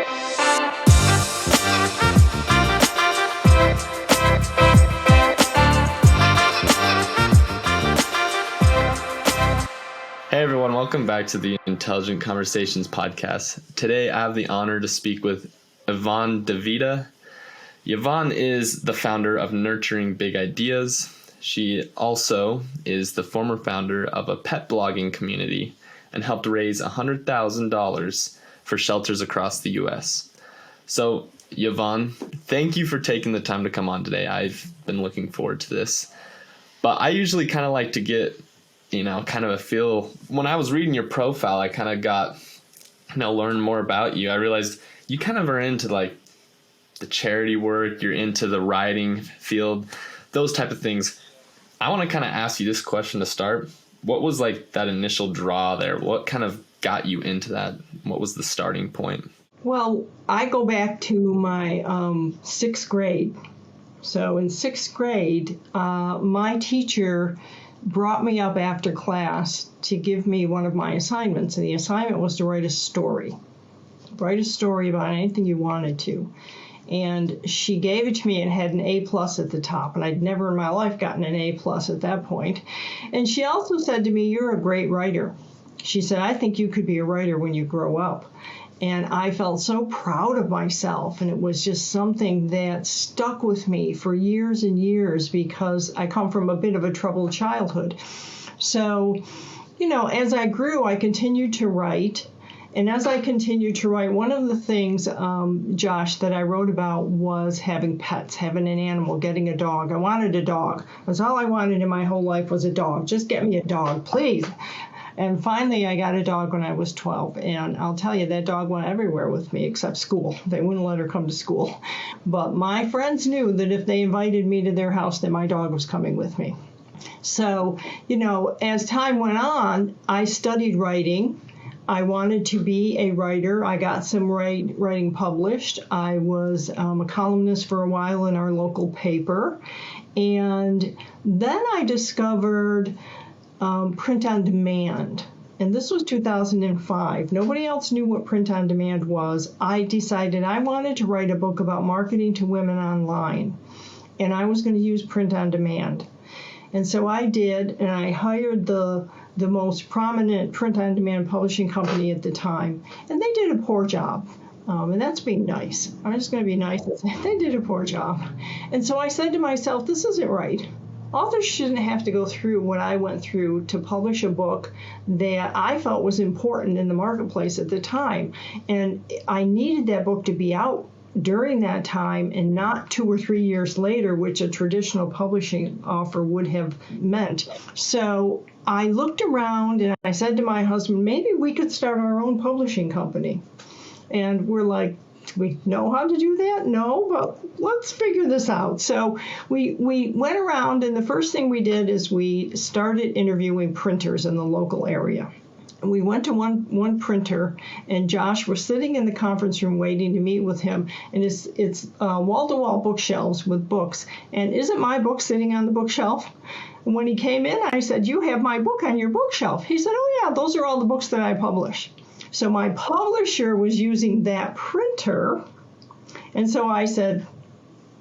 Hey everyone, welcome back to the Intelligent Conversations podcast. Today I have the honor to speak with Yvonne DiVita. Yvonne is the founder of Nurturing Big Ideas. She also is the former founder of a pet blogging community and helped raise $100,000 for shelters across the U.S. So, Yvonne, thank you for taking the time to come on today. I've been looking forward to this. But I usually kind of like to get kind of a feel. When I was reading your profile, I kind of got, learn more about you. I realized you kind of are into like the charity work, you're into the writing field, those type of things. I want to kind of ask you this question to start. What was like that initial draw there? What kind of got you into that? What was the starting point? Well, I go back to my sixth grade. So in sixth grade, my teacher brought me up after class to give me one of my assignments. And the assignment was to write a story. Write a story about anything you wanted to. And she gave it to me and had an A+ at the top. And I'd never in my life gotten an A+ at that point. And she also said to me, "You're a great writer." She said, "I think you could be a writer when you grow up." And I felt so proud of myself, and it was just something that stuck with me for years and years because I come from a bit of a troubled childhood. So, as I grew, I continued to write. And as I continued to write, one of the things, Josh, that I wrote about was having pets, having an animal, getting a dog. I wanted a dog. That's all I wanted in my whole life was a dog. Just get me a dog, please. And finally, I got a dog when I was 12. And I'll tell you, that dog went everywhere with me except school. They wouldn't let her come to school. But my friends knew that if they invited me to their house, that my dog was coming with me. So, as time went on, I studied writing. I wanted to be a writer. I got some writing published. I was a columnist for a while in our local paper. And then I discovered print on demand. And this was 2005. Nobody else knew what print on demand was. I decided I wanted to write a book about marketing to women online. And I was going to use print on demand. And so I did, and I hired the most prominent print on demand publishing company at the time. And they did a poor job. And that's being nice. I'm just going to be nice and say they did a poor job. And so I said to myself, this isn't right. Authors shouldn't have to go through what I went through to publish a book that I felt was important in the marketplace at the time. And I needed that book to be out during that time and not 2 or 3 years later, which a traditional publishing offer would have meant. So I looked around and I said to my husband, maybe we could start our own publishing company. And we're like, do we know how to do that? No, but let's figure this out. So we went around, and the first thing we did is we started interviewing printers in the local area. And we went to one printer, and Josh was sitting in the conference room waiting to meet with him. And it's wall-to-wall bookshelves with books. And isn't my book sitting on the bookshelf? And when he came in, I said, "You have my book on your bookshelf." He said, "Oh, yeah, those are all the books that I publish." So my publisher was using that printer, and so I said,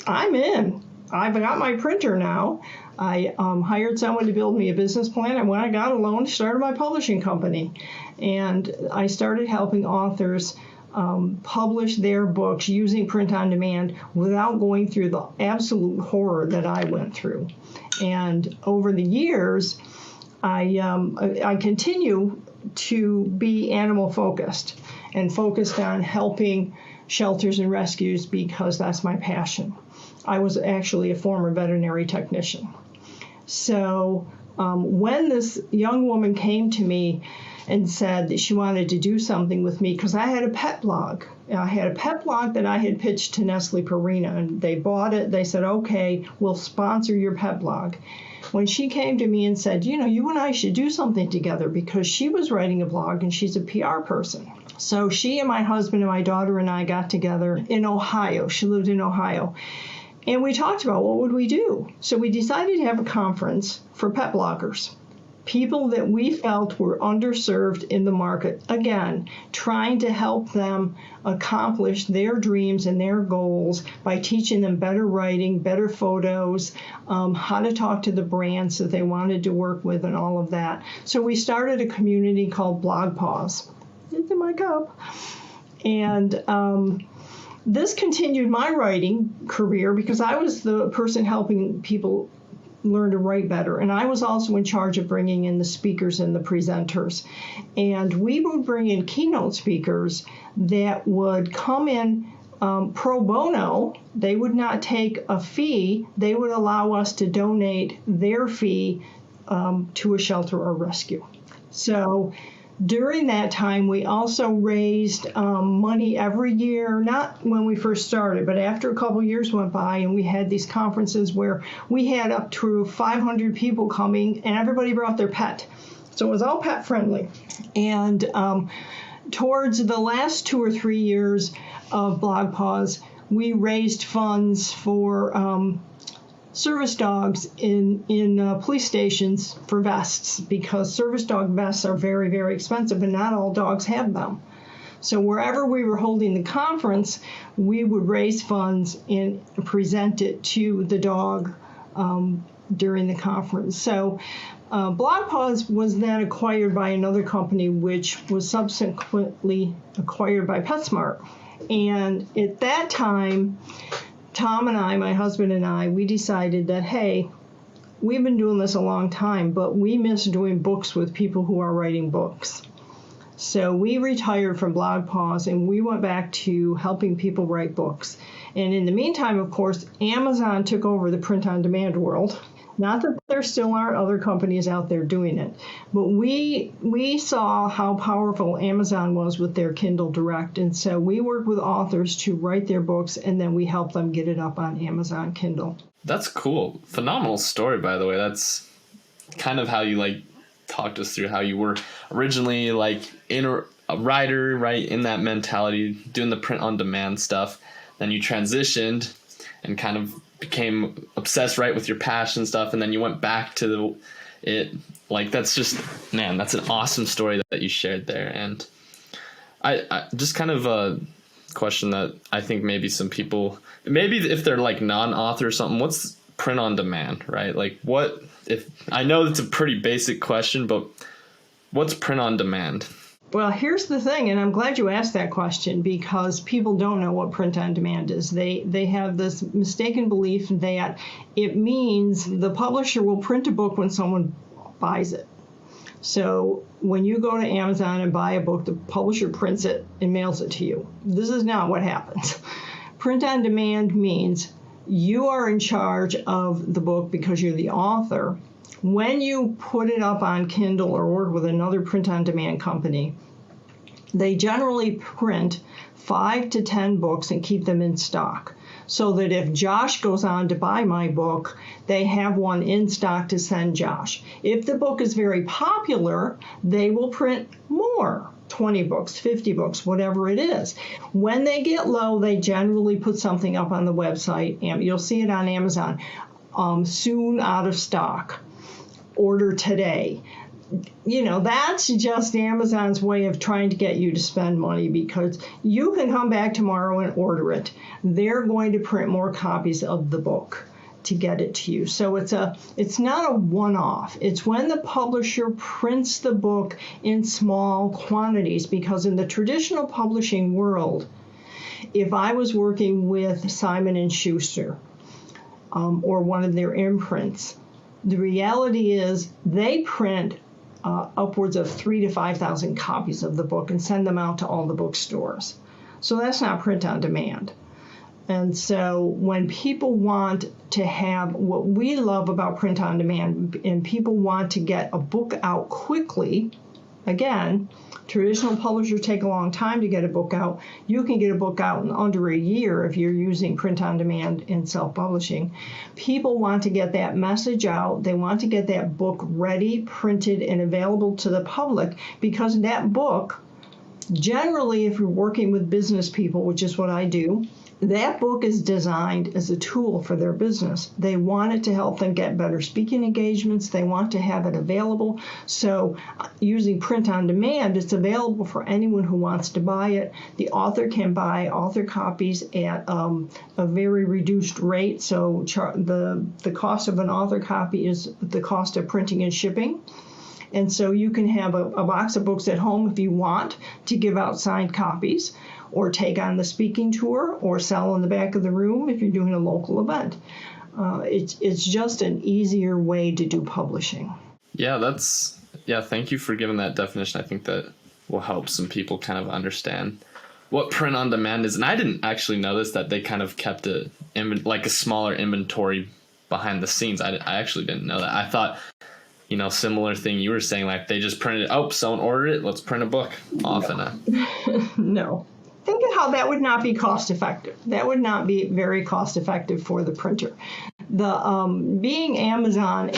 "I'm in. I've got my printer now." I hired someone to build me a business plan, and when I got a loan, started my publishing company. And I started helping authors publish their books using print on demand without going through the absolute horror that I went through. And over the years, I continue to be animal focused and focused on helping shelters and rescues because that's my passion. I was actually a former veterinary technician. So when this young woman came to me and said that she wanted to do something with me, because I had a pet blog. I had a pet blog that I had pitched to Nestle Purina, and they bought it. They said, "Okay, we'll sponsor your pet blog." When she came to me and said, "You and I should do something together," because she was writing a blog and she's a PR person. So she and my husband and my daughter and I got together in Ohio. She lived in Ohio. And we talked about what would we do. So we decided to have a conference for pet bloggers. people that we felt were underserved in the market. Again, trying to help them accomplish their dreams and their goals by teaching them better writing, better photos, how to talk to the brands that they wanted to work with, and all of that. So we started a community called Blog Pause. It's in my cup. And this continued my writing career because I was the person helping people learn to write better. And I was also in charge of bringing in the speakers and the presenters. And we would bring in keynote speakers that would come in pro bono. They would not take a fee. They would allow us to donate their fee to a shelter or rescue. So during that time, we also raised money every year, not when we first started, but after a couple years went by, and we had these conferences where we had up to 500 people coming, and everybody brought their pet. So it was all pet friendly. And towards the last 2 or 3 years of Blog Pause, we raised funds for service dogs in police stations for vests, because service dog vests are very, very expensive and not all dogs have them. So wherever we were holding the conference, we would raise funds and present it to the dog during the conference. So Blog Pause was then acquired by another company, which was subsequently acquired by PetSmart. And at that time, Tom and I, my husband and I, we decided that, hey, we've been doing this a long time, but we miss doing books with people who are writing books. So we retired from Blog Pause and we went back to helping people write books. And in the meantime, of course, Amazon took over the print-on-demand world. Not that there still aren't other companies out there doing it, but we saw how powerful Amazon was with their Kindle Direct, and so we worked with authors to write their books, and then we helped them get it up on Amazon Kindle. That's cool. Phenomenal story, by the way. That's kind of how you talked us through how you were originally in a writer, right, in that mentality, doing the print-on-demand stuff. Then you transitioned and kind of became obsessed, right, with your passion stuff, and then you went back to it. That's just, man, that's an awesome story that you shared there. And I just kind of a question that I think maybe some people, maybe if they're non-author or something, what's print on demand, right? What if, I know it's a pretty basic question, but what's print on demand? Well, here's the thing, and I'm glad you asked that question, because people don't know what print on demand is. They have this mistaken belief that it means the publisher will print a book when someone buys it. So when you go to Amazon and buy a book, the publisher prints it and mails it to you. This is not what happens. Print on demand means you are in charge of the book because you're the author. When you put it up on Kindle or work with another print-on-demand company, they generally print 5 to 10 books and keep them in stock, so that if Josh goes on to buy my book, they have one in stock to send Josh. If the book is very popular, they will print more, 20 books, 50 books, whatever it is. When they get low, they generally put something up on the website, and you'll see it on Amazon, soon out of stock. Order today. That's just Amazon's way of trying to get you to spend money, because you can come back tomorrow and order it. They're going to print more copies of the book to get it to you. So it's not a one-off. It's when the publisher prints the book in small quantities, because in the traditional publishing world, if I was working with Simon & Schuster or one of their imprints, the reality is they print upwards of 3,000 to 5,000 copies of the book and send them out to all the bookstores. So that's not print on demand. And so when people want to have what we love about print on demand, and people want to get a book out quickly, again, traditional publishers take a long time to get a book out. You can get a book out in under a year if you're using print on demand in self-publishing. People want to get that message out. They want to get that book ready, printed, and available to the public, because that book Generally, if you're working with business people, which is what I do, that book is designed as a tool for their business. They want it to help them get better speaking engagements. They want to have it available. So using print on demand, it's available for anyone who wants to buy it. The author can buy author copies at a very reduced rate. So the cost of an author copy is the cost of printing and shipping. And so you can have a box of books at home if you want to give out signed copies, or take on the speaking tour, or sell in the back of the room if you're doing a local event. It's just an easier way to do publishing. Yeah, thank you for giving that definition. I think that will help some people kind of understand what print on demand is. And I didn't actually know this, that they kind of kept a smaller inventory behind the scenes. I actually didn't know that. I thought, similar thing you were saying, like they just printed it. Oh, someone ordered it. Let's print a book off. No. Think of how that would not be cost effective. That would not be very cost effective for the printer. Being Amazon,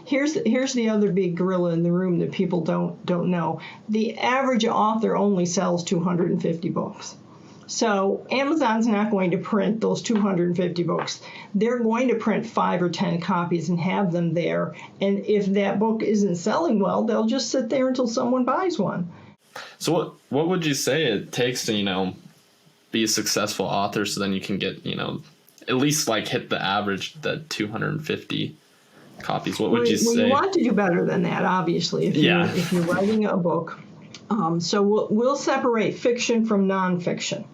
here's the other big gorilla in the room that people don't know. The average author only sells 250 books. So Amazon's not going to print those 250 books. They're going to print 5 or 10 copies and have them there. And if that book isn't selling well, they'll just sit there until someone buys one. So what would you say it takes to, be a successful author, so then you can get, at least like hit the average, that 250 copies? What would you say? Well, you want to do better than that, obviously, if you're writing a book. So we'll separate fiction from nonfiction,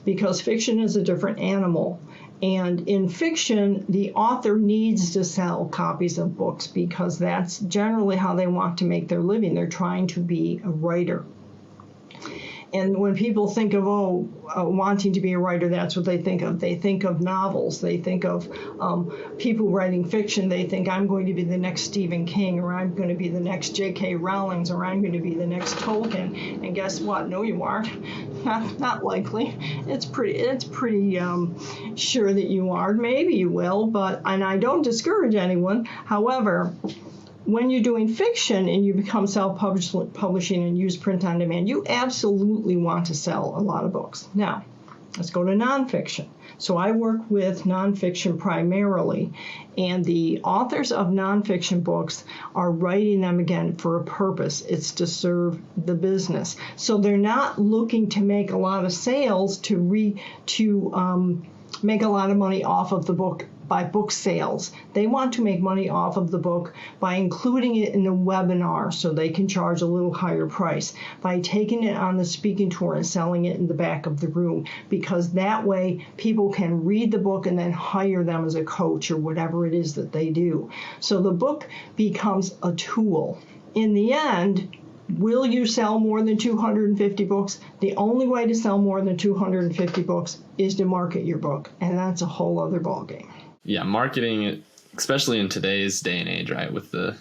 because fiction is a different animal. And in fiction, the author needs to sell copies of books because that's generally how they want to make their living. They're trying to be a writer. And when people think of, wanting to be a writer, that's what they think of. They think of novels. They think of people writing fiction. They think, I'm going to be the next Stephen King, or I'm going to be the next J.K. Rowling, or I'm going to be the next Tolkien. And guess what? No, you aren't. Not likely. It's pretty sure that you are. Maybe you will, and I don't discourage anyone. However, when you're doing fiction and you become self-publishing and use print on demand, you absolutely want to sell a lot of books. Now, let's go to nonfiction. So I work with nonfiction primarily, and the authors of nonfiction books are writing them again for a purpose. It's to serve the business. So they're not looking to make a lot of sales to make a lot of money off of the book by book sales. They want to make money off of the book by including it in a webinar so they can charge a little higher price, by taking it on the speaking tour and selling it in the back of the room, because that way people can read the book and then hire them as a coach or whatever it is that they do. So the book becomes a tool. In the end, will you sell more than 250 books? The only way to sell more than 250 books is to market your book, and that's a whole other ballgame. Yeah, marketing it, especially in today's day and age, right, with the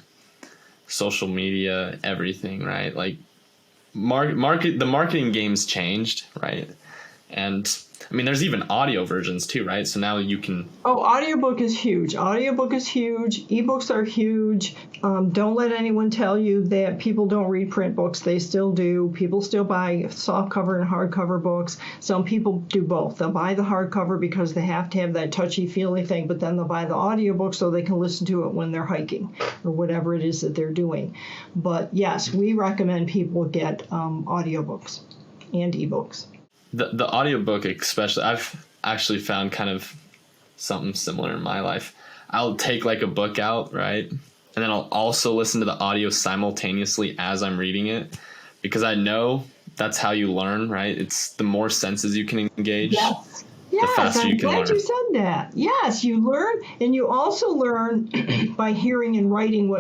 social media, everything, right? Like the marketing game's changed, right? And I mean, there's even audio versions too, right? So now you can... Oh, audiobook is huge. Audiobook is huge. Ebooks are huge. Don't let anyone tell you that people don't read print books. They still do. People still buy softcover and hardcover books. Some people do both. They'll buy the hardcover because they have to have that touchy-feely thing, but then they'll buy the audiobook so they can listen to it when they're hiking or whatever it is that they're doing. But yes, we recommend people get audiobooks and ebooks. The audiobook especially, I've actually found kind of something similar in my life. I'll take like a book out, right? And then I'll also listen to the audio simultaneously as I'm reading it, because I know that's how you learn, right? It's the more senses you can engage, the faster you can learn. I'm glad you said that. Yes, you learn, and you also learn by hearing and writing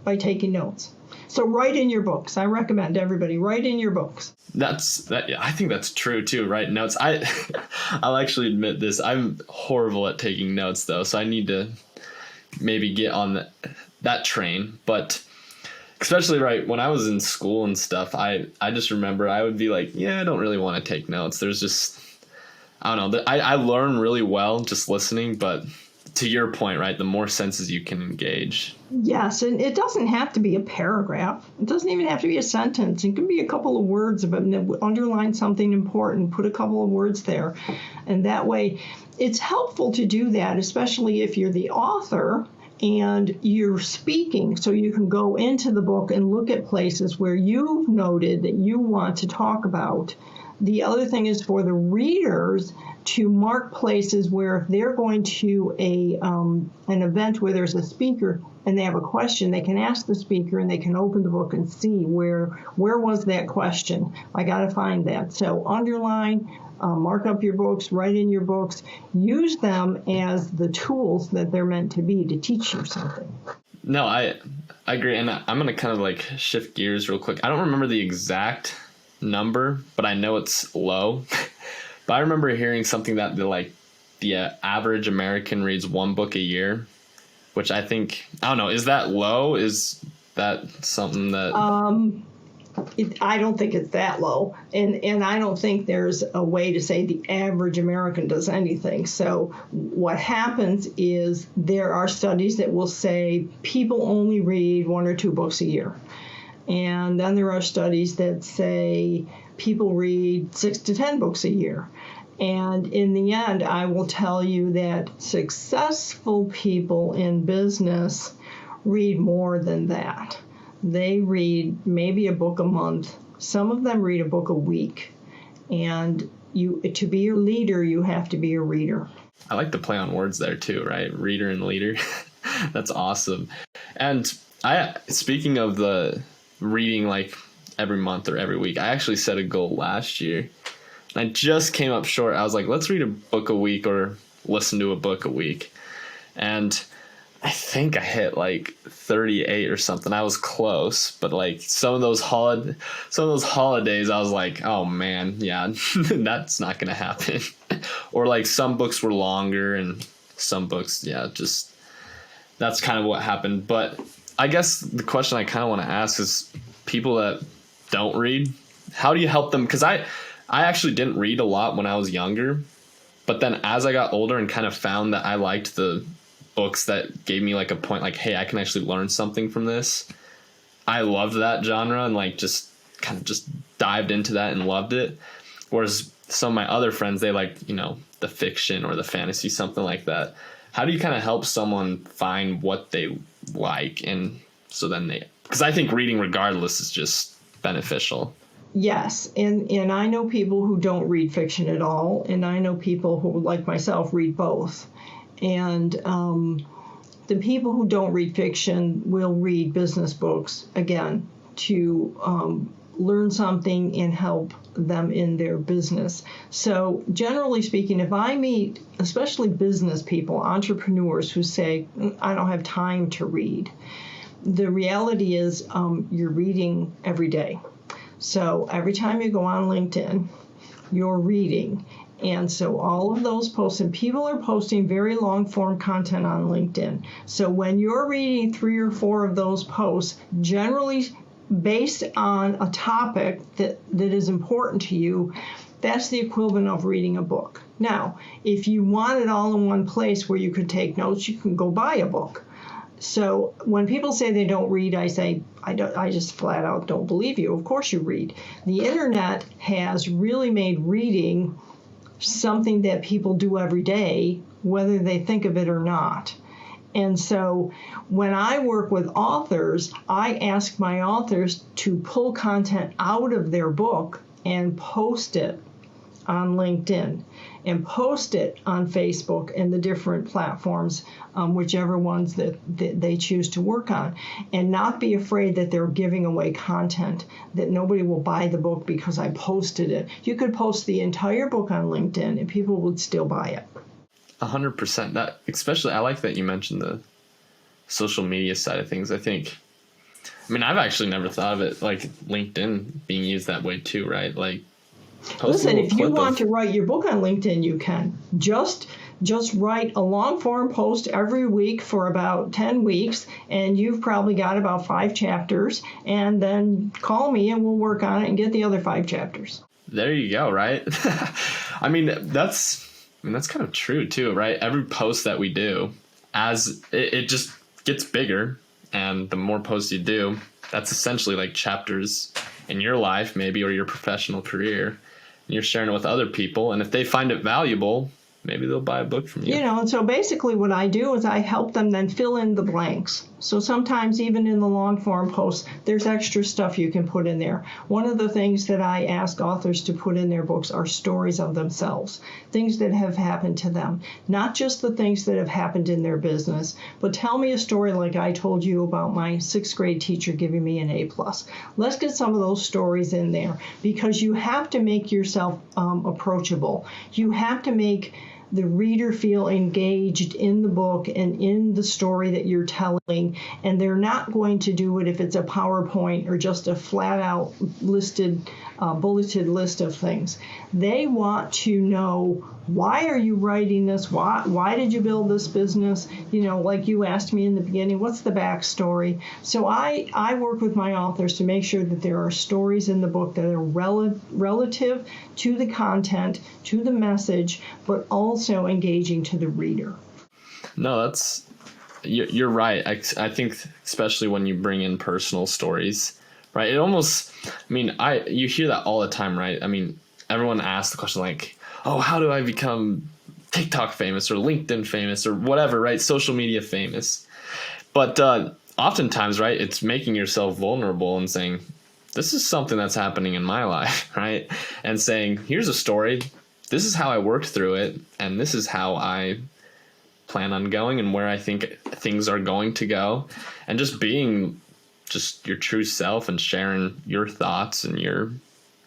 by taking notes. So write in your books. I recommend everybody write in your books. I think that's true too. Write notes. I'll actually admit this. I'm horrible at taking notes though, so I need to maybe get on that train. But especially right when I was in school and stuff, I just remember I would be like, I don't really want to take notes. There's just, I don't know. I learn really well just listening, but to your point, right, the more senses you can engage. Yes, and it doesn't have to be a paragraph. It doesn't even have to be a sentence. It can be a couple of words, but underline something important, put a couple of words there. And that way, it's helpful to do that, especially if you're the author and you're speaking, so you can go into the book and look at places where you've noted that you want to talk about. The other thing is for the readers to mark places where if they're going to an event where there's a speaker and they have a question, they can ask the speaker and they can open the book and see where was that question. I got to find that. So underline, mark up your books, write in your books, use them as the tools that they're meant to be to teach you something. No, I agree. And I'm going to kind of like shift gears real quick. I don't remember the exact number, but I know it's low. But I remember hearing something that the average American reads one book a year, which I think, I don't know, is that low? Is that something that... I don't think it's that low. And I don't think there's a way to say the average American does anything. So what happens is there are studies that will say people only read 1 or 2 books a year. And then there are studies that say people read 6 to 10 books a year. And in the end, I will tell you that successful people in business read more than that. They read maybe a book a month. Some of them read a book a week. And to be a leader, you have to be a reader. I like the play on words there too, right? Reader and leader. That's awesome. And speaking of the reading like every month or every week, I actually set a goal last year. And I just came up short. I was like, let's read a book a week or listen to a book a week. And I think I hit like 38 or something. I was close, but like some of those holidays, I was like, oh man, yeah, that's not going to happen. Or like some books were longer and some books, yeah, just that's kind of what happened. But I guess the question I kind of want to ask is people that don't read, how do you help them? Because I actually didn't read a lot when I was younger, but then as I got older and kind of found that I liked the books that gave me like a point, like, hey, I can actually learn something from this. I loved that genre and like just kind of just dived into that and loved it. Whereas some of my other friends, they like, the fiction or the fantasy, something like that. How do you kind of help someone find what they like? And so then because I think reading regardless is just beneficial. Yes, and I know people who don't read fiction at all, and I know people who, like myself, read both. And the people who don't read fiction will read business books, again, to learn something and help them in their business. So generally speaking, if I meet especially business people, entrepreneurs who say, I don't have time to read, the reality is you're reading every day. So every time you go on LinkedIn, you're reading. And so all of those posts, and people are posting very long form content on LinkedIn. So when you're reading 3 or 4 of those posts, generally based on a topic that is important to you, that's the equivalent of reading a book. Now, if you want it all in one place where you could take notes, you can go buy a book. So when people say they don't read, I say, I just flat out don't believe you. Of course you read. The internet has really made reading something that people do every day, whether they think of it or not. And so when I work with authors, I ask my authors to pull content out of their book and post it on LinkedIn and post it on Facebook and the different platforms, whichever ones that they choose to work on, and not be afraid that they're giving away content, that nobody will buy the book because I posted it. You could post the entire book on LinkedIn and people would still buy it. 100%. That, especially, I like that you mentioned the social media side of things. I've actually never thought of it like LinkedIn being used that way too, right? Like, listen, if you want to write your book on LinkedIn, you can. Just write a long form post every week for about 10 weeks, and you've probably got about 5 chapters, and then call me and we'll work on it and get the other 5 chapters. There you go, right? That's kind of true too, right? Every post that we do, as it just gets bigger, and the more posts you do, that's essentially like chapters in your life maybe, or your professional career, and you're sharing it with other people, and if they find it valuable, maybe they'll buy a book from you. And so basically what I do is I help them then fill in the blanks. So sometimes even in the long form posts, there's extra stuff you can put in there. One of the things that I ask authors to put in their books are stories of themselves, things that have happened to them, not just the things that have happened in their business, but tell me a story like I told you about my 6th grade teacher giving me an A+. Let's get some of those stories in there, because you have to make yourself approachable. You have to make the reader feel engaged in the book and in the story that you're telling, and they're not going to do it if it's a PowerPoint or just a flat out listed bulleted list of things. They want to know, why are you writing this? Why did you build this business? Like you asked me in the beginning, what's the backstory? So I work with my authors to make sure that there are stories in the book that are relative to the content, to the message, but also engaging to the reader. No, you're right. I think especially when you bring in personal stories, right? It almost, you hear that all the time, right? Everyone asks the question like, oh, how do I become TikTok famous or LinkedIn famous or whatever, right? Social media famous. But oftentimes, right, it's making yourself vulnerable and saying, this is something that's happening in my life, right? And saying, here's a story. This is how I worked through it. And this is how I plan on going and where I think things are going to go. And just being just your true self and sharing your thoughts and your,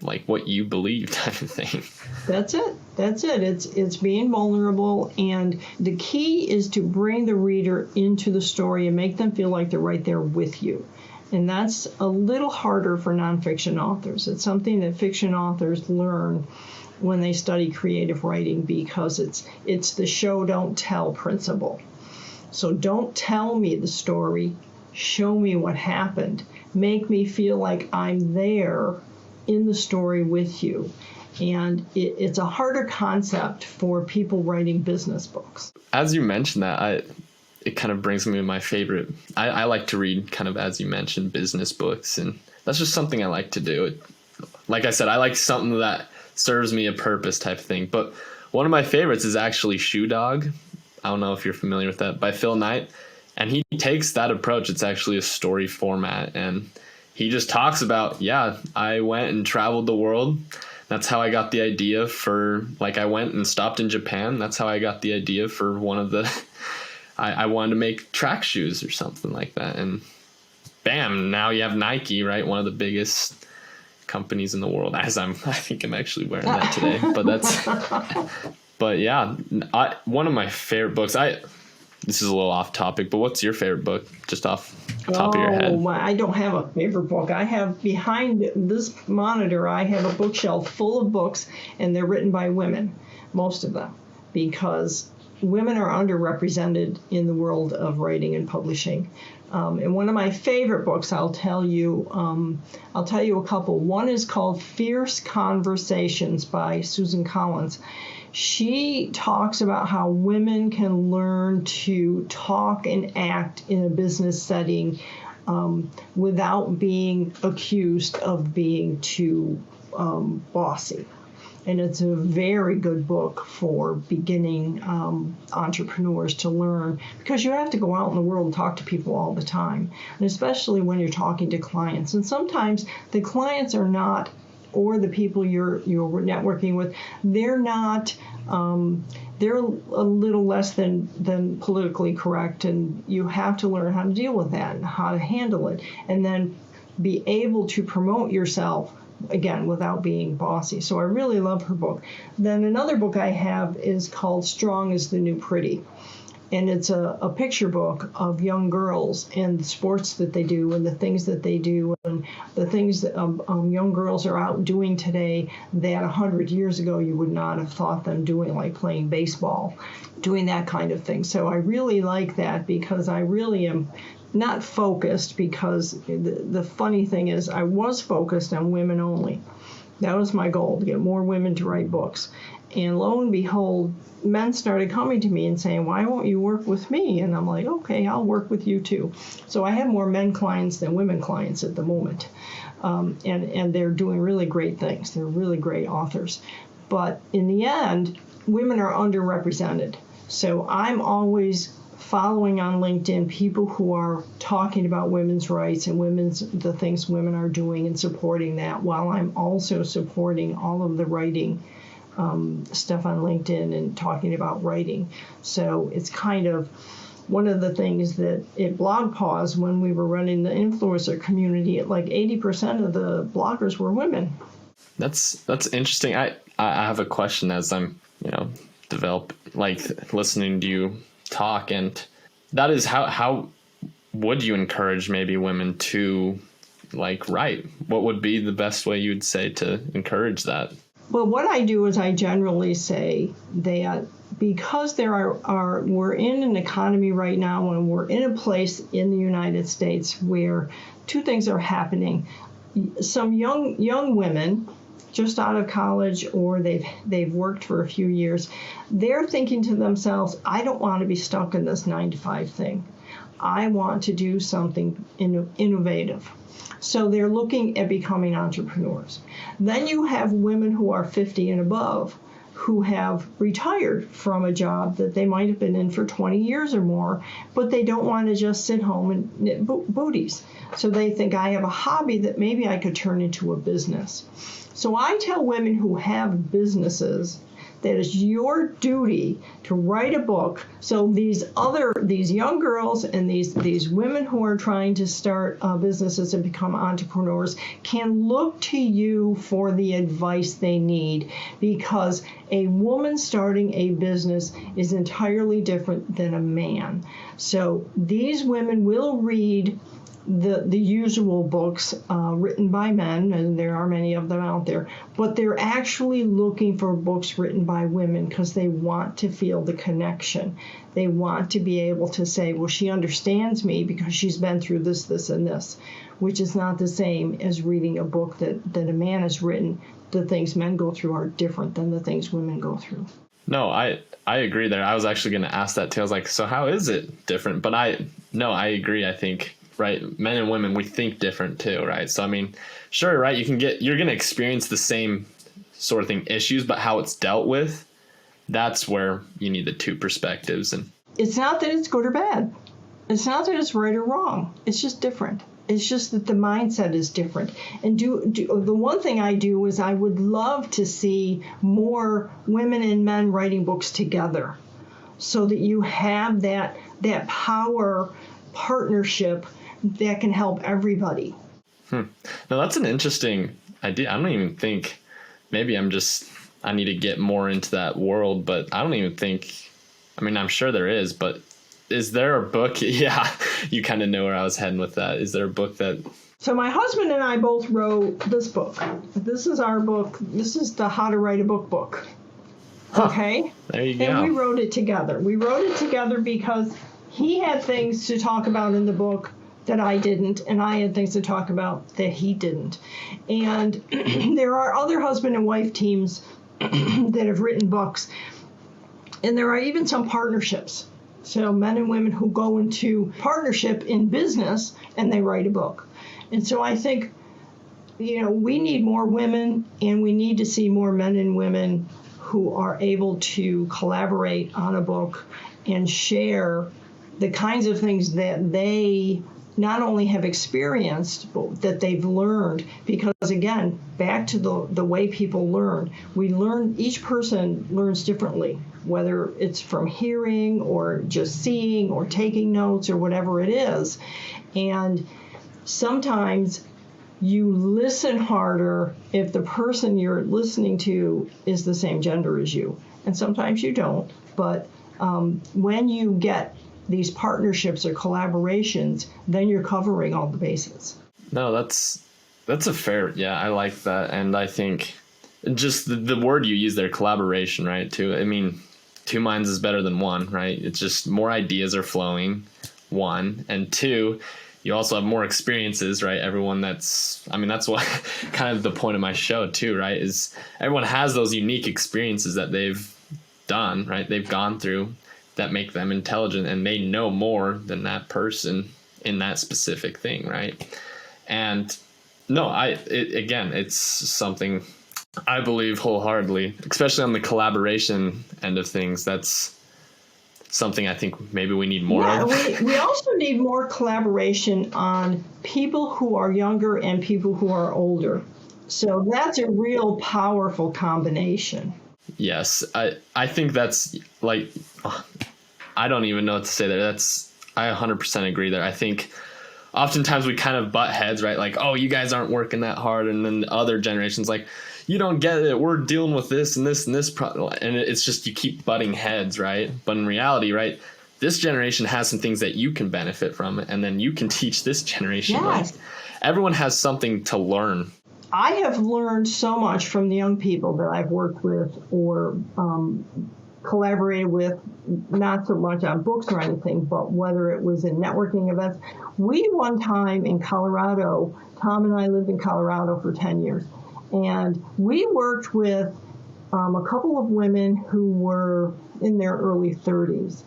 like, what you believe type of thing. That's it. It's being vulnerable, and the key is to bring the reader into the story and make them feel like they're right there with you. And that's a little harder for nonfiction authors. It's something that fiction authors learn when they study creative writing, because it's the show don't tell principle. So don't tell me the story, show me what happened. Make me feel like I'm there in the story with you. And it's a harder concept for people writing business books. As you mentioned that, it kind of brings me to my favorite. I like to read, kind of, as you mentioned, business books, and that's just something I like to do. Like I said, I like something that serves me a purpose type of thing. But one of my favorites is actually Shoe Dog. I don't know if you're familiar with that, by Phil Knight. And he takes that approach. It's actually a story format, and he just talks about, I went and traveled the world. That's how I got the idea for, I went and stopped in Japan. That's how I got the idea for one of the, I wanted to make track shoes or something like that. And bam, now you have Nike, right? One of the biggest companies in the world, I think I'm actually wearing that today. One of my favorite books, this is a little off topic, but what's your favorite book, just off the top of your head? I don't have a favorite book. I have, behind this monitor, I have a bookshelf full of books, and they're written by women, most of them, because women are underrepresented in the world of writing and publishing. And one of my favorite books, I'll tell you a couple. One is called Fierce Conversations by Susan Collins. She talks about how women can learn to talk and act in a business setting without being accused of being too bossy. And it's a very good book for beginning entrepreneurs to learn, because you have to go out in the world and talk to people all the time, and especially when you're talking to clients. And sometimes the clients are not, or the people you're networking with, they're not, they're a little less than politically correct, and you have to learn how to deal with that and how to handle it, and then be able to promote yourself, again, without being bossy. So I really love her book. Then another book I have is called Strong is the New Pretty. And it's a picture book of young girls and the sports that they do and the things that they do and the things that young girls are out doing today that 100 years ago you would not have thought them doing, like playing baseball, doing that kind of thing. So I really like that, because I really am not focused, because the funny thing is I was focused on women only. That was my goal, to get more women to write books. And lo and behold, men started coming to me and saying, why won't you work with me? And I'm like, okay, I'll work with you too. So I have more men clients than women clients at the moment. And they're doing really great things. They're really great authors. But in the end, women are underrepresented. So I'm always following on LinkedIn people who are talking about women's rights and the things women are doing and supporting that, while I'm also supporting all of the writing stuff on LinkedIn and talking about writing. So it's kind of one of the things that at Blog Pause, when we were running the influencer community, like 80% of the bloggers were women. That's interesting. I have a question as I'm, listening to you talk, and that is how would you encourage maybe women to write? What would be the best way you would say to encourage that? Well, what I do is I generally say that because we're in an economy right now, and we're in a place in the United States where two things are happening. Some young women just out of college, or they've worked for a few years, they're thinking to themselves, I don't want to be stuck in this 9-to-5 thing. I want to do something innovative. So they're looking at becoming entrepreneurs. Then you have women who are 50 and above who have retired from a job that they might have been in for 20 years or more, but they don't want to just sit home and knit booties. So they think, I have a hobby that maybe I could turn into a business. So I tell women who have businesses that it's your duty to write a book, so these young girls and these women who are trying to start businesses and become entrepreneurs can look to you for the advice they need, because a woman starting a business is entirely different than a man. So these women will read the usual books written by men, and there are many of them out there, but they're actually looking for books written by women because they want to feel the connection. They want to be able to say, well, she understands me because she's been through this, this, and this, which is not the same as reading a book that a man has written. The things men go through are different than the things women go through. No, I agree there. I was actually going to ask that too. I was like, so how is it different? But I agree. I think, right, men and women, we think different too, right? So, I mean, sure, right, you're going to experience the same sort of thing, issues, but how it's dealt with, that's where you need the two perspectives. And it's not that it's good or bad. It's not that it's right or wrong. It's just different. It's just that the mindset is different. And the one thing I do is I would love to see more women and men writing books together, so that you have that power partnership that can help everybody. Now, that's an interesting idea. I don't even think, maybe I need to get more into that world, but I don't even think, I mean, I'm sure there is, but is there a book? Yeah, you kind of know where I was heading with that. Is there a book that... So my husband and I both wrote this book. This is our book. This is the How to Write a Book. Okay? There you go. And we wrote it together. We wrote it together because he had things to talk about in the book that I didn't, and I had things to talk about that he didn't. And there are other husband and wife teams that have written books, and there are even some partnerships. So men and women who go into partnership in business and they write a book. And so I think, we need more women, and we need to see more men and women who are able to collaborate on a book and share the kinds of things that they not only have experienced, but that they've learned. Because again, back to the way people learn, each person learns differently, whether it's from hearing or just seeing or taking notes or whatever it is. And sometimes you listen harder if the person you're listening to is the same gender as you. And sometimes you don't. But when you get these partnerships or collaborations, then you're covering all the bases. No, that's a fair, yeah, I like that. And I think just the word you use there, collaboration, right, too. I mean, two minds is better than one, right? It's just more ideas are flowing, one. And two, you also have more experiences, right? Everyone that's what kind of the point of my show too, right? Is everyone has those unique experiences that they've done, right? They've gone through that make them intelligent, and they know more than that person in that specific thing, right? And no, it's something I believe wholeheartedly, especially on the collaboration end of things. That's something I think maybe we need more of. We also need more collaboration on people who are younger and people who are older. So that's a real powerful combination. Yes, I think that's like, I don't even know what to say there. I 100% agree there. I think oftentimes we kind of butt heads, right? Like, oh, you guys aren't working that hard. And then the other generations like, you don't get it. We're dealing with this and this and this. And it's just, you keep butting heads, right? But in reality, right, this generation has some things that you can benefit from, and then you can teach this generation. Yes. Like, everyone has something to learn. I have learned so much from the young people that I've worked with or collaborated with, not so much on books or anything, but whether it was in networking events. We one time in Colorado, Tom and I lived in Colorado for 10 years, and we worked with a couple of women who were in their early 30s.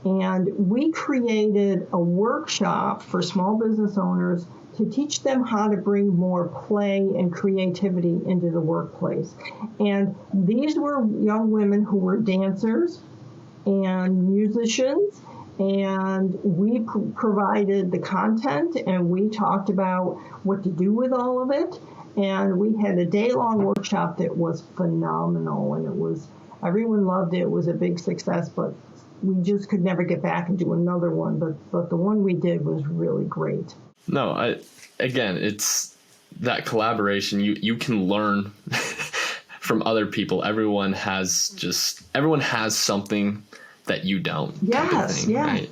And we created a workshop for small business owners to teach them how to bring more play and creativity into the workplace. And these were young women who were dancers and musicians, and we provided the content, and we talked about what to do with all of it. And we had a day-long workshop that was phenomenal, and everyone loved it. It was a big success, but we just could never get back and do another one. But the one we did was really great. No, again, it's that collaboration. You can learn from other people. Everyone has something that you don't. Yes, yeah. Right?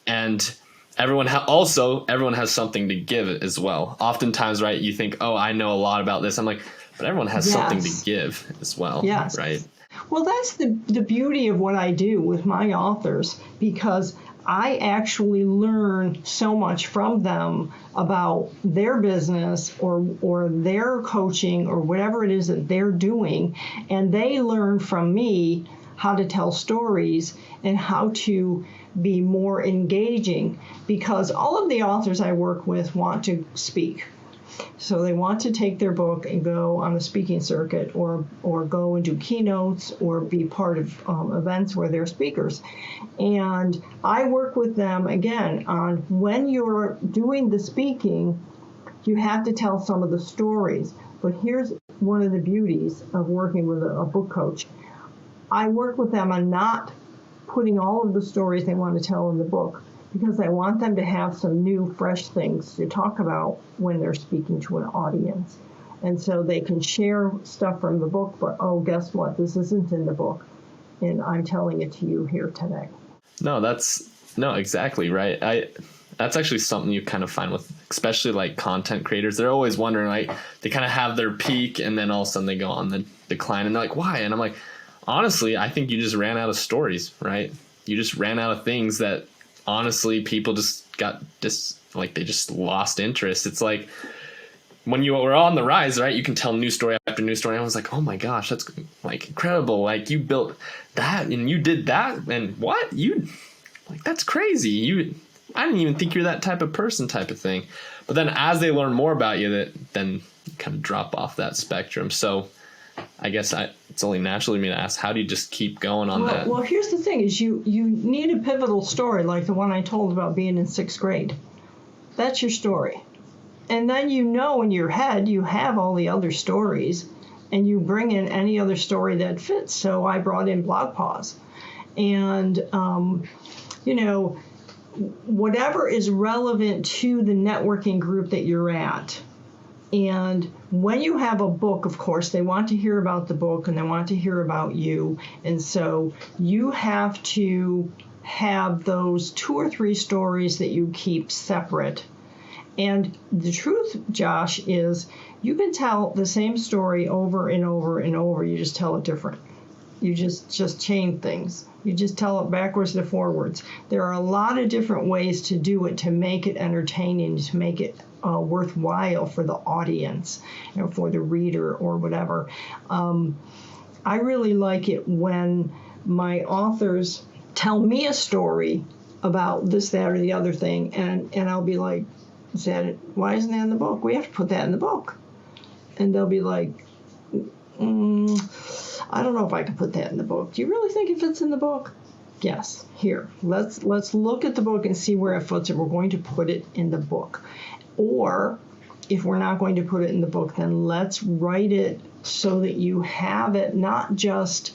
And everyone has something to give as well. Oftentimes, right, you think, oh, I know a lot about this. I'm like, but everyone has something to give as well. Yes. Right. Well, that's the beauty of what I do with my authors, because I actually learn so much from them about their business or their coaching or whatever it is that they're doing. And they learn from me how to tell stories and how to be more engaging, because all of the authors I work with want to speak. So they want to take their book and go on a speaking circuit or go and do keynotes or be part of events where they're speakers. And I work with them, again, on when you're doing the speaking, you have to tell some of the stories. But here's one of the beauties of working with a book coach. I work with them on not putting all of the stories they want to tell in the book, because I want them to have some new, fresh things to talk about when they're speaking to an audience. And so they can share stuff from the book, but, oh, guess what? This isn't in the book, and I'm telling it to you here today. No, exactly right. That's actually something you kind of find with, especially like content creators. They're always wondering, like, they kind of have their peak and then all of a sudden they go on the decline, and they're like, why? And I'm like, honestly, I think you just ran out of stories, right? You just ran out of things that, honestly, people just they just lost interest. It's like when you were on the rise, right? You can tell new story after new story. I was like, oh my gosh, that's like incredible. Like, you built that and you did that, and what? That's crazy. I didn't even think you're that type of person, type of thing. But then as they learn more about you, then you kind of drop off that spectrum. So I guess it's only natural to me to ask, how do you just keep going on that? Well, here's the thing is you need a pivotal story like the one I told about being in 6th grade. That's your story. And then in your head you have all the other stories, and you bring in any other story that fits. So I brought in blog pause. And, whatever is relevant to the networking group that you're at. And when you have a book, of course, they want to hear about the book and they want to hear about you. And so you have to have those 2 or 3 stories that you keep separate. And the truth, Josh, is you can tell the same story over and over and over. You just tell it different. You just change things. You just tell it backwards to forwards. There are a lot of different ways to do it to make it entertaining, to make it worthwhile for the audience, for the reader or whatever. I really like it when my authors tell me a story about this, that, or the other thing, and I'll be like, why isn't that in the book? We have to put that in the book. And they'll be like, I don't know if I can put that in the book. Do you really think it fits in the book? Yes. Here, let's look at the book and see where it fits, and we're going to put it in the book. Or if we're not going to put it in the book, then let's write it so that you have it, not just,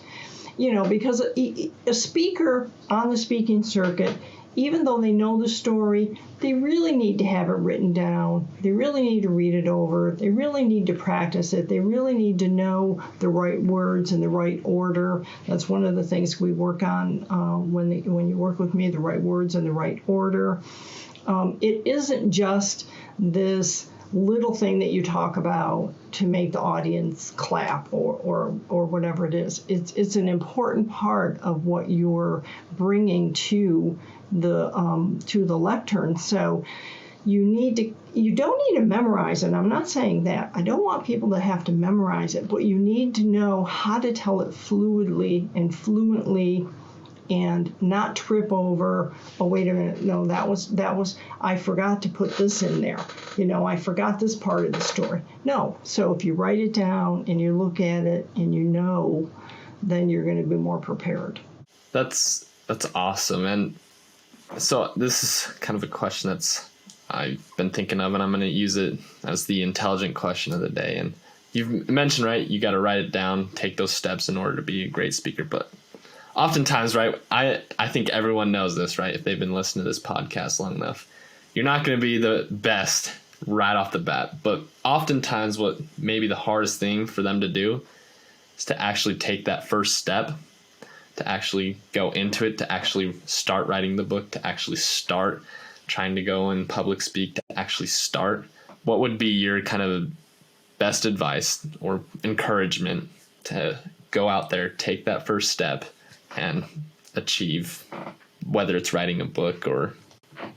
because a speaker on the speaking circuit, even though they know the story, they really need to have it written down. They really need to read it over. They really need to practice it. They really need to know the right words in the right order. That's one of the things we work on when you work with me, the right words in the right order. It isn't just this little thing that you talk about to make the audience clap or whatever it is. It's an important part of what you're bringing to the lectern. So you don't need to memorize it. I'm not saying that. I don't want people to have to memorize it, but you need to know how to tell it fluidly and fluently, and not trip over, oh, wait a minute, no, that was, I forgot to put this in there. I forgot this part of the story. No. So if you write it down and you look at it and then you're going to be more prepared. That's awesome. And so this is kind of a question I've been thinking of, and I'm going to use it as the intelligent question of the day. And you've mentioned, right, you got to write it down, take those steps in order to be a great speaker. But oftentimes, right, I think everyone knows this, right, if they've been listening to this podcast long enough. You're not going to be the best right off the bat, but oftentimes what may be the hardest thing for them to do is to actually take that first step, to actually go into it, to actually start writing the book, to actually start trying to go and public speak, to actually start. What would be your kind of best advice or encouragement to go out there, take that first step, and achieve, whether it's writing a book or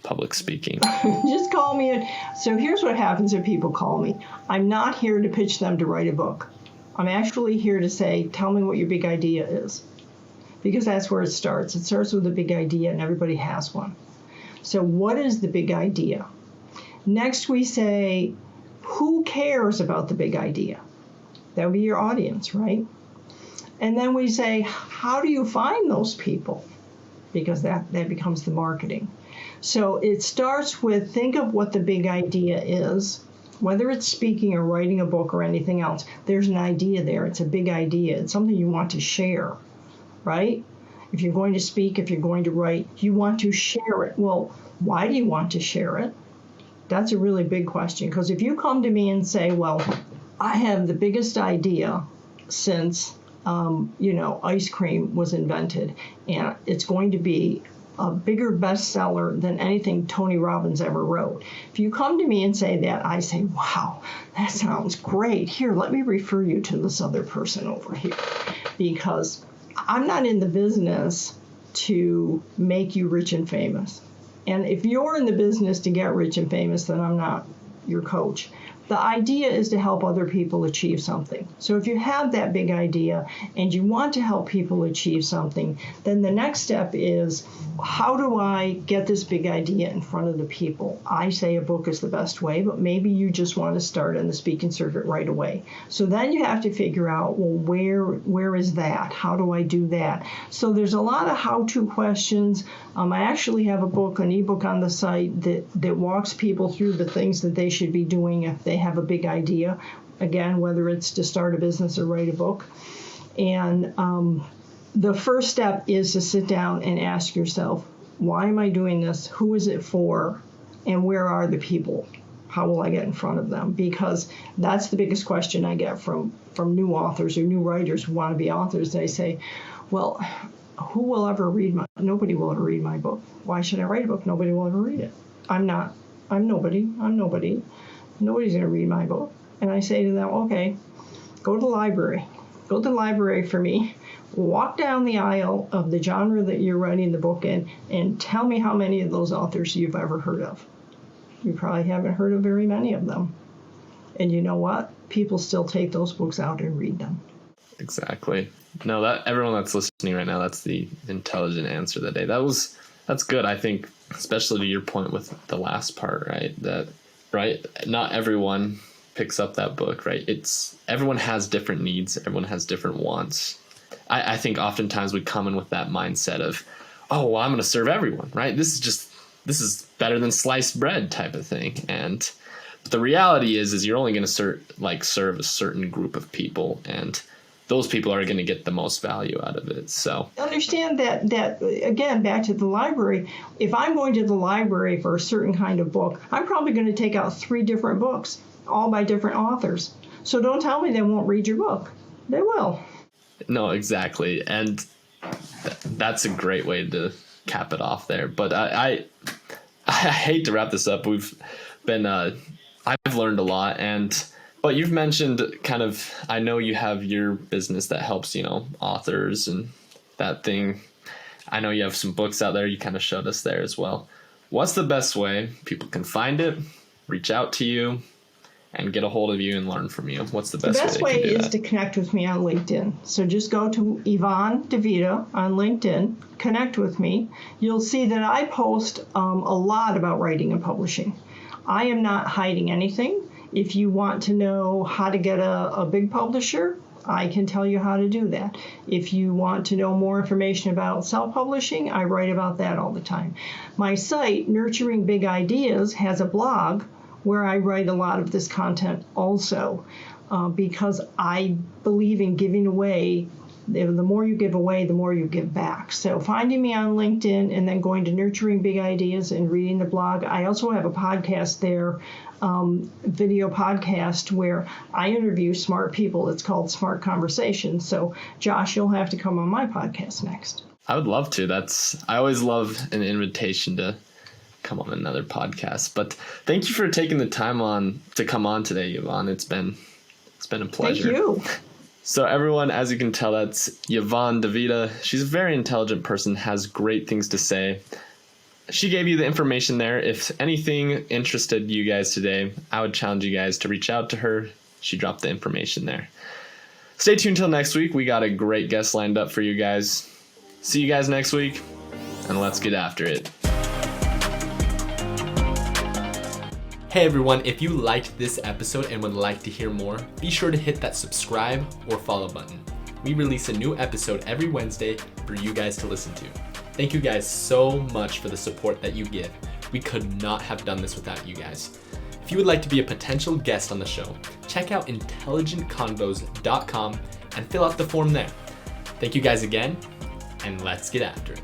public speaking? Just call me. So here's what happens if people call me. I'm not here to pitch them to write a book. I'm actually here to say, tell me what your big idea is. Because that's where it starts. It starts with a big idea, and everybody has one. So what is the big idea? Next we say, who cares about the big idea? That would be your audience, right? And then we say, how do you find those people? Because that becomes the marketing. So it starts with, think of what the big idea is. Whether it's speaking or writing a book or anything else, there's an idea there. It's a big idea. It's something you want to share, right? If you're going to speak, if you're going to write, you want to share it. Well, why do you want to share it? That's a really big question. Because if you come to me and say, well, I have the biggest idea since ice cream was invented, and it's going to be a bigger bestseller than anything Tony Robbins ever wrote. If you come to me and say that, I say, wow, that sounds great. Here, let me refer you to this other person over here, because I'm not in the business to make you rich and famous. And if you're in the business to get rich and famous, then I'm not your coach. The idea is to help other people achieve something. So if you have that big idea and you want to help people achieve something, then the next step is, how do I get this big idea in front of the people? I say a book is the best way, but maybe you just want to start on the speaking circuit right away. So then you have to figure out, well, where is that? How do I do that? So there's a lot of how-to questions. I actually have a book, an ebook on the site that walks people through the things that they should be doing if they have a big idea. Again, whether it's to start a business or write a book. And the first step is to sit down and ask yourself, why am I doing this? Who is it for? And where are the people? How will I get in front of them? Because that's the biggest question I get from new authors or new writers who want to be authors. They say, well, who will ever read nobody will ever read my book. Why should I write a book? Nobody will ever read it. I'm nobody. Nobody's going to read my book. And I say to them, okay, go to the library. Go to the library for me. walk down the aisle of the genre that you're writing the book in and tell me how many of those authors you've ever heard of. You probably haven't heard of very many of them. And you know what? People still take those books out and read them. Exactly. No, that everyone that's listening right now, that's the intelligent answer of the day. That's good. I think, especially to your point with the last part, right? Not everyone picks up that book, right? Everyone has different needs. Everyone has different wants. I think oftentimes we come in with that mindset of, oh, well, I'm going to serve everyone, right? This is better than sliced bread type of thing. But the reality is you're only going to serve a certain group of people, and those people are going to get the most value out of it. So understand that again, back to the library, if I'm going to the library for a certain kind of book, I'm probably going to take out 3 different books, all by different authors. So don't tell me they won't read your book. They will. No, exactly. And that's a great way to cap it off there. But I hate to wrap this up. I've learned a lot, but you've mentioned kind of, I know you have your business that helps, authors and that thing. I know you have some books out there. You kind of showed us there as well. What's the best way people can find it, reach out to you, and get a hold of you and learn from you? What's the best way? The best way is to connect with me on LinkedIn. So just go to Yvonne DiVita on LinkedIn, connect with me. You'll see that I post a lot about writing and publishing. I am not hiding anything. If you want to know how to get a big publisher, I can tell you how to do that. If you want to know more information about self-publishing, I write about that all the time. My site, Nurturing Big Ideas, has a blog where I write a lot of this content also, because I believe in giving away. The more you give away, the more you give back. So finding me on LinkedIn and then going to Nurturing Big Ideas and reading the blog. I also have a podcast there, video podcast, where I interview smart people. It's called Smart Conversations. So Josh, you'll have to come on my podcast next. I would love to. I always love an invitation to come on another podcast. But thank you for taking the time to come on today, Yvonne. It's been a pleasure. Thank you. So everyone, as you can tell, that's Yvonne DiVita. She's a very intelligent person, has great things to say. She gave you the information there. If anything interested you guys today, I would challenge you guys to reach out to her. She dropped the information there. Stay tuned till next week. We got a great guest lined up for you guys. See you guys next week, and let's get after it. Hey everyone, if you liked this episode and would like to hear more, be sure to hit that subscribe or follow button. We release a new episode every Wednesday for you guys to listen to. Thank you guys so much for the support that you give. We could not have done this without you guys. If you would like to be a potential guest on the show, check out intelligentconvos.com and fill out the form there. Thank you guys again, and let's get after it.